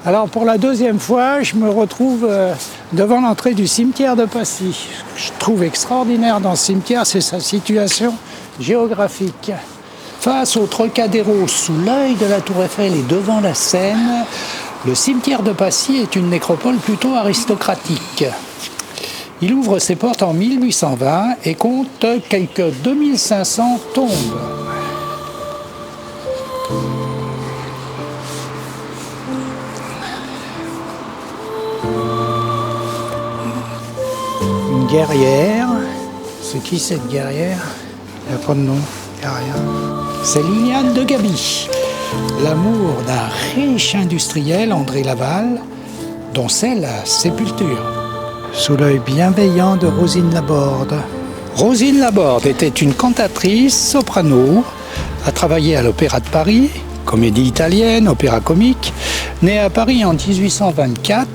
Alors pour la deuxième fois, je me retrouve devant l'entrée du cimetière de Passy. Ce que je trouve extraordinaire dans ce cimetière, c'est sa situation géographique. Face au Trocadéro, sous l'œil de la Tour Eiffel et devant la Seine, le cimetière de Passy est une nécropole plutôt aristocratique. Il ouvre ses portes en 1820 et compte quelques 2500 tombes. Une guerrière. C'est qui cette guerrière? Il n'y a pas de nom, il n'y a rien. C'est Liliane de Gaby, l'amour d'un riche industriel, André Laval, dont c'est la sépulture. Sous l'œil bienveillant de Rosine Laborde. Rosine Laborde était une cantatrice soprano, a travaillé à l'Opéra de Paris, comédie italienne, opéra comique, née à Paris en 1824,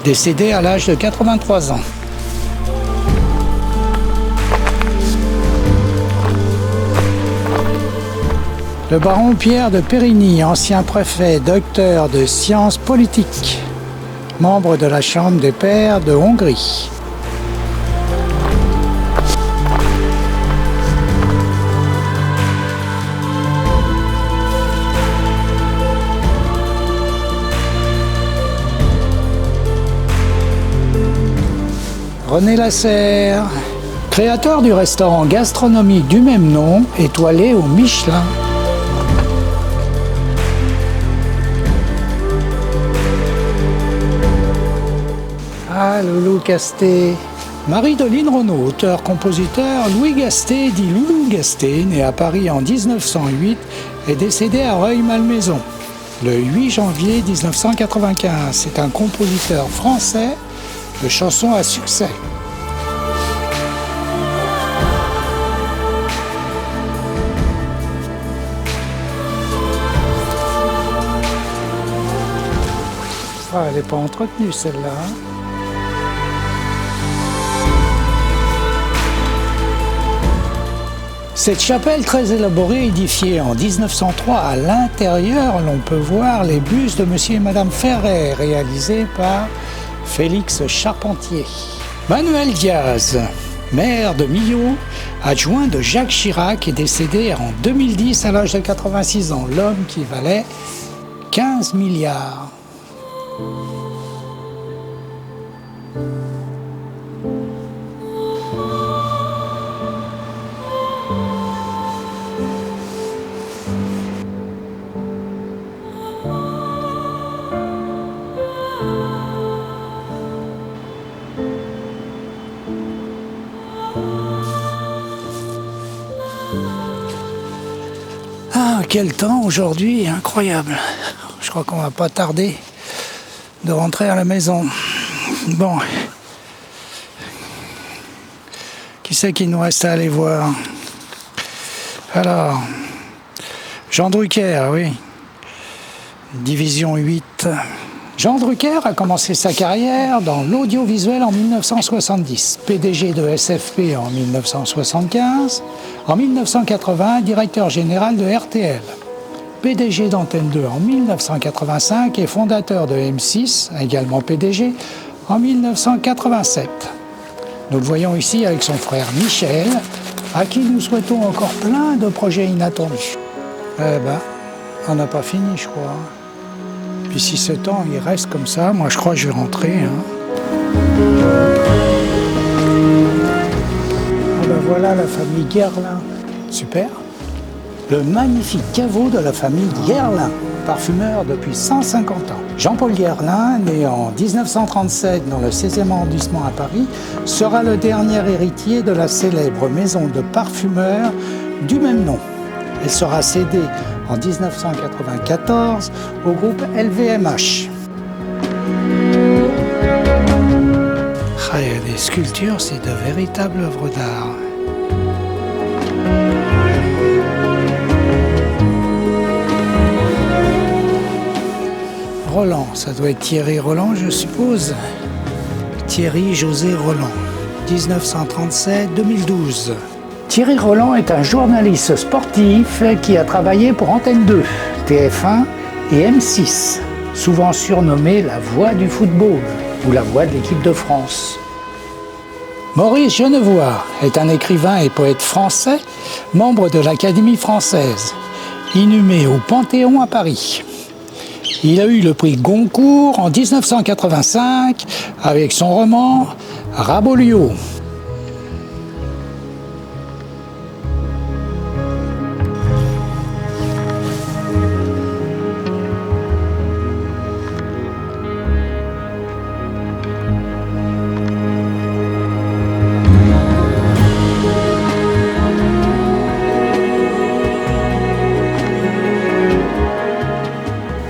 décédée à l'âge de 83 ans. Le baron Pierre de Périgny, ancien préfet, docteur de sciences politiques, membre de la Chambre des pairs de Hongrie. René Lasserre, créateur du restaurant gastronomique du même nom, étoilé au Michelin. Ah, Loulou Gasté. Marie-Doline Renaud, auteur-compositeur Louis Gasté, dit Loulou Gasté, né à Paris en 1908, est décédé à Rueil-Malmaison le 8 janvier 1995. C'est un compositeur français de chansons à succès. Ah, elle n'est pas entretenue celle-là. Cette chapelle très élaborée, édifiée en 1903, à l'intérieur, l'on peut voir les bustes de Monsieur et Madame Ferrer, réalisés par Félix Charpentier. Manuel Diaz, maire de Millau, adjoint de Jacques Chirac, est décédé en 2010 à l'âge de 86 ans. L'homme qui valait 15 milliards. Ah, quel temps aujourd'hui, incroyable. Je crois qu'on va pas tarder de rentrer à la maison. Bon. Qui c'est qu'il nous reste à aller voir? Alors, Jean Drucker, oui. Division 8. Jean Drucker a commencé sa carrière dans l'audiovisuel en 1970, PDG de SFP en 1975, en 1980, directeur général de RTL, PDG d'Antenne 2 en 1985 et fondateur de M6, également PDG, en 1987. Nous le voyons ici avec son frère Michel, à qui nous souhaitons encore plein de projets inattendus. Eh ben, on n'a pas fini, je crois. Puis si ce temps il reste comme ça, moi je crois que je vais rentrer. Ah ben voilà la famille Guerlain. Super. Le magnifique caveau de la famille Guerlain, parfumeur depuis 150 ans. Jean-Paul Guerlain, né en 1937 dans le 16e arrondissement à Paris, sera le dernier héritier de la célèbre maison de parfumeurs du même nom. Elle sera cédée en 1994 au groupe LVMH. Ah, il y a des sculptures, c'est de véritables œuvres d'art. Roland, ça doit être Thierry Roland, je suppose. Thierry José Roland, 1937-2012. Thierry Roland est un journaliste sportif qui a travaillé pour Antenne 2, TF1 et M6. souvent surnommé la voix du football ou la voix de l'équipe de France. Maurice Genevoix est un écrivain et poète français, membre de l'Académie française, inhumé au Panthéon à Paris. Il a eu le prix Goncourt en 1985 avec son roman Rabolio.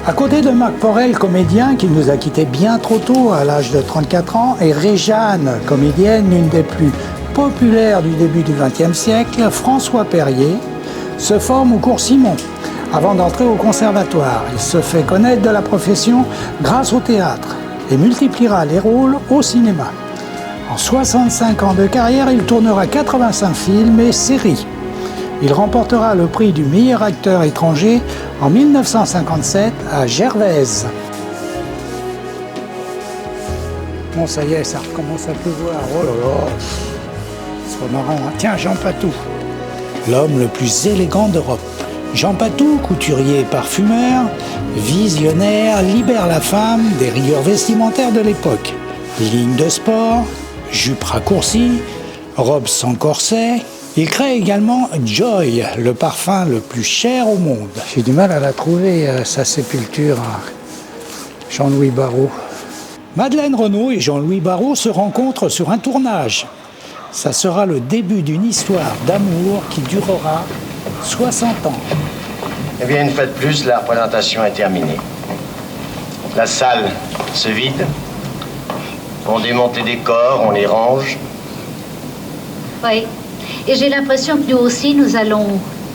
À côté de Marc Porel, comédien qui nous a quittés bien trop tôt à l'âge de 34 ans, et Réjeanne, comédienne, l'une des plus populaires du début du XXe siècle, François Perrier se forme au cours Simon avant d'entrer au conservatoire. Il se fait connaître de la profession grâce au théâtre et multipliera les rôles au cinéma. En 65 ans de carrière, il tournera 85 films et séries. Il remportera le prix du meilleur acteur étranger en 1957 à Gervaise. Bon, ça y est, ça recommence à pleuvoir. Oh là là, c'est pas marrant, hein. Tiens, Jean Patou, l'homme le plus élégant d'Europe. Jean Patou, couturier et parfumeur, visionnaire, libère la femme des rigueurs vestimentaires de l'époque. Ligne de sport, jupe raccourcie, robe sans corset. Il crée également Joy, le parfum le plus cher au monde. J'ai du mal à la trouver, sa sépulture, Jean-Louis Barrault. Madeleine Renaud et Jean-Louis Barrault se rencontrent sur un tournage. Ça sera le début d'une histoire d'amour qui durera 60 ans. Eh bien, une fois de plus, la représentation est terminée. La salle se vide. On démonte les décors, on les range. Oui. Et j'ai l'impression que nous aussi, nous allons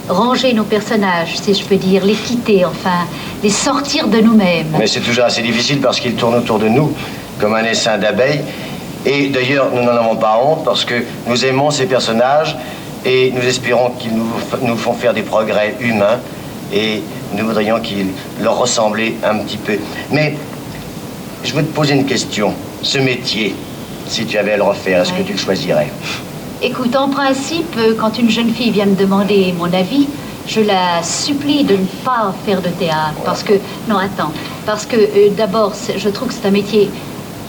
ranger nos personnages, si je peux dire, les quitter, enfin, les sortir de nous-mêmes. Mais c'est toujours assez difficile parce qu'ils tournent autour de nous, comme un essaim d'abeilles. Et d'ailleurs, nous n'en avons pas honte parce que nous aimons ces personnages et nous espérons qu'ils nous font faire des progrès humains et nous voudrions qu'ils leur ressemblaient un petit peu. Mais je veux te poser une question. Ce métier, si tu avais à le refaire, est-ce que tu le choisirais ? Écoute, en principe, quand une jeune fille vient me demander mon avis, je la supplie de ne pas faire de théâtre. Parce que, non, attends, parce que d'abord, je trouve que c'est un métier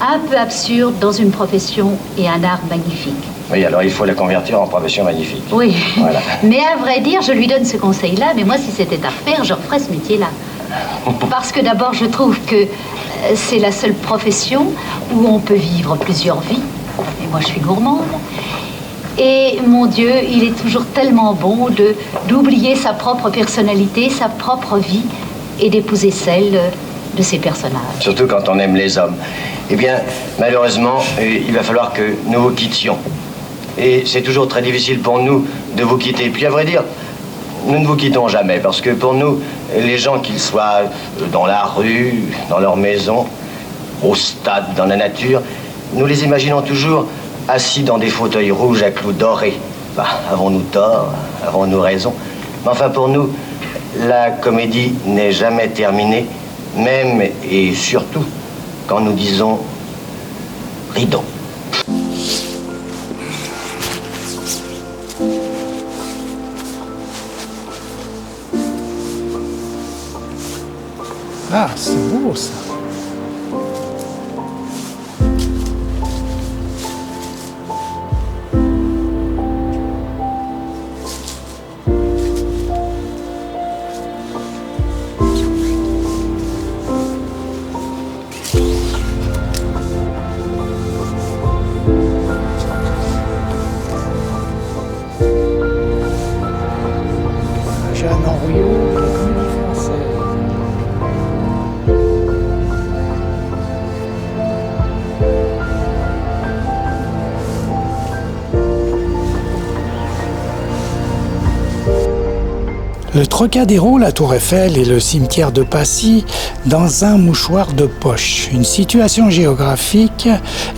un peu absurde dans une profession et un art magnifique. Oui, alors il faut la convertir en profession magnifique. Oui, voilà. Mais à vrai dire, je lui donne ce conseil-là, mais moi, si c'était à refaire, je referais ce métier-là. Parce que d'abord, je trouve que c'est la seule profession où on peut vivre plusieurs vies. Et moi, je suis gourmande. Et mon Dieu, il est toujours tellement bon d'oublier sa propre personnalité, sa propre vie et d'épouser celle de ses personnages. Surtout quand on aime les hommes. Eh bien, malheureusement, il va falloir que nous vous quittions. Et c'est toujours très difficile pour nous de vous quitter. Puis à vrai dire, nous ne vous quittons jamais parce que pour nous, les gens, qu'ils soient dans la rue, dans leur maison, au stade, dans la nature, nous les imaginons toujours assis dans des fauteuils rouges à clous dorés. Bah, avons-nous tort? Avons-nous raison? Mais enfin, pour nous, la comédie n'est jamais terminée, même et surtout quand nous disons rideau. Ah, c'est beau ça. Jeanne Henriot, la Comédie Française. Le Trocadéro, la Tour Eiffel et le cimetière de Passy dans un mouchoir de poche. Une situation géographique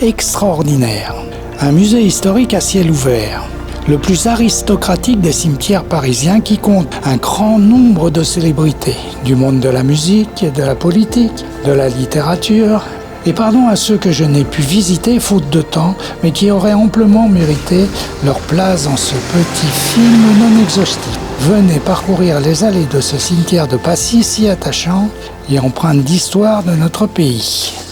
extraordinaire. Un musée historique à ciel ouvert. le plus aristocratique des cimetières parisiens qui compte un grand nombre de célébrités du monde de la musique, de la politique, de la littérature. Et pardon à ceux que je n'ai pu visiter faute de temps, mais qui auraient amplement mérité leur place dans ce petit film non exhaustif. Venez parcourir les allées de ce cimetière de Passy si attachant et empreinte d'histoire de notre pays.